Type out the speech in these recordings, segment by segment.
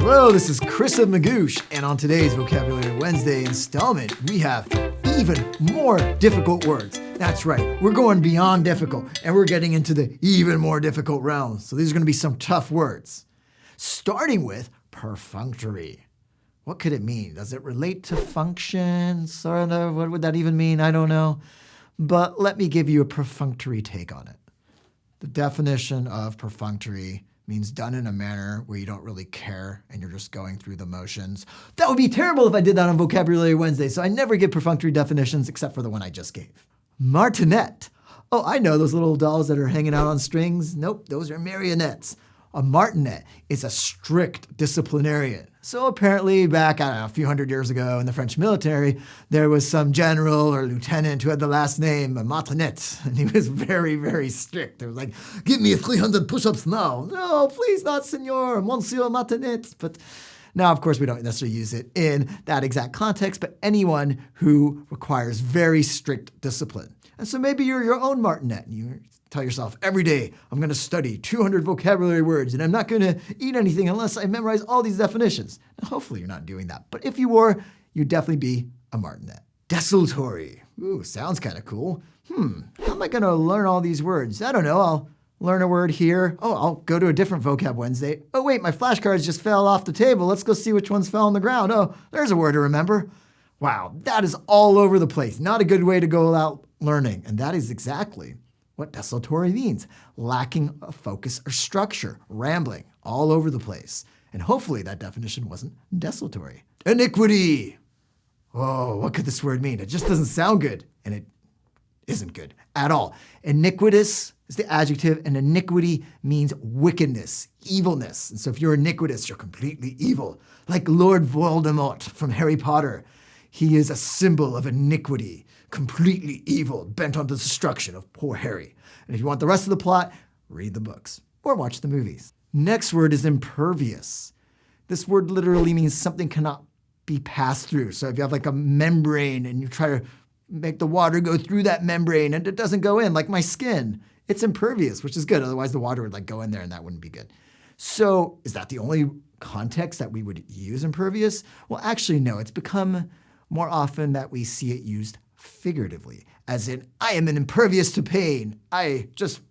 Hello, this is Chris of Magoosh, and on today's Vocabulary Wednesday installment, we have even more difficult words. That's right, we're going beyond difficult, and we're getting into the even more difficult realm. So these are going to be some tough words. Starting with perfunctory. What could it mean? Does it relate to function? Sort of. What would that even mean? I don't know. But let me give you a perfunctory take on it. The definition of perfunctory means done in a manner where you don't really care and you're just going through the motions. That would be terrible if I did that on Vocabulary Wednesday, so I never give perfunctory definitions except for the one I just gave. Martinet. Oh, I know those little dolls that are hanging out on strings. Nope, those are marionettes. A martinet is a strict disciplinarian. So apparently back, I don't know, a few hundred years ago in the French military, there was some general or lieutenant who had the last name Martinet, and he was very, very strict. It was like, give me 300 push-ups now. No, please not, senor, monsieur Martinet. But now, of course, we don't necessarily use it in that exact context, but anyone who requires very strict discipline. And so maybe you're your own martinet, and you tell yourself, every day I'm going to study 200 vocabulary words, and I'm not going to eat anything unless I memorize all these definitions. Now, hopefully you're not doing that, but if you were, you'd definitely be a martinet. Desultory. Ooh, sounds kind of cool. How am I going to learn all these words? I don't know. I'll learn a word here. Oh, I'll go to a different Vocab Wednesday. Oh, wait, my flashcards just fell off the table. Let's go see which ones fell on the ground. Oh, there's a word to remember. Wow, that is all over the place. Not a good way to go out learning. And that is exactly what desultory means. Lacking a focus or structure, rambling all over the place. And hopefully that definition wasn't desultory. Iniquity. Oh, what could this word mean? It just doesn't sound good. And it isn't good at all. Iniquitous is the adjective, and iniquity means wickedness, evilness. And so if you're iniquitous, you're completely evil. Like Lord Voldemort from Harry Potter. He is a symbol of iniquity, completely evil, bent on the destruction of poor Harry. And if you want the rest of the plot, read the books or watch the movies. Next word is impervious. This word literally means something cannot be passed through. So if you have like a membrane and you try to make the water go through that membrane and it doesn't go in, like my skin, it's impervious, which is good. Otherwise the water would like go in there and that wouldn't be good. So is that the only context that we would use impervious? Well, actually, no. It's become more often that we see it used figuratively, as in, I am impervious to pain. I just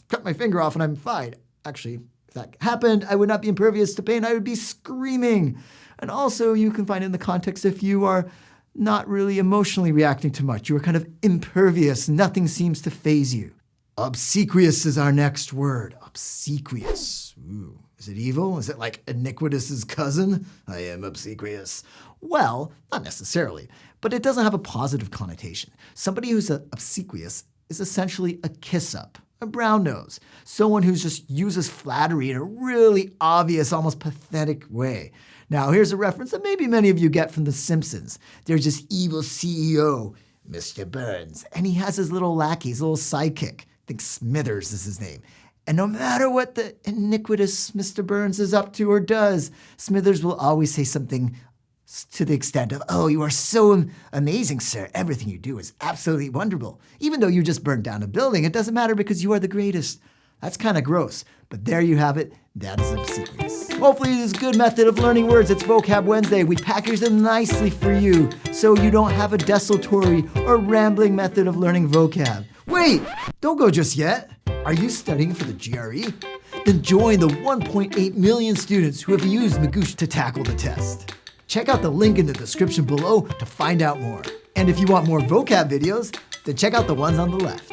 cut my finger off and I'm fine. Actually, if that happened, I would not be impervious to pain. I would be screaming. And also, you can find in the context if you are not really emotionally reacting to much. You are kind of impervious. Nothing seems to faze you. Obsequious is our next word. Obsequious. Ooh. Is it evil? Is it like iniquitous's cousin? I am obsequious. Well, not necessarily, but it doesn't have a positive connotation. Somebody who's obsequious is essentially a kiss-up, a brown nose, someone who just uses flattery in a really obvious, almost pathetic way. Now, here's a reference that maybe many of you get from The Simpsons. There's this evil CEO, Mr. Burns, and he has his little lackey, his little sidekick. I think Smithers is his name. And no matter what the iniquitous Mr. Burns is up to or does, Smithers will always say something to the extent of, oh, you are so amazing, sir. Everything you do is absolutely wonderful. Even though you just burned down a building, it doesn't matter because you are the greatest. That's kind of gross, but there you have it. That is obsequious. Hopefully this is a good method of learning words. It's Vocab Wednesday. We package them nicely for you so you don't have a desultory or rambling method of learning vocab. Wait, don't go just yet. Are you studying for the GRE? Then join the 1.8 million students who have used Magoosh to tackle the test. Check out the link in the description below to find out more. And if you want more vocab videos, then check out the ones on the left.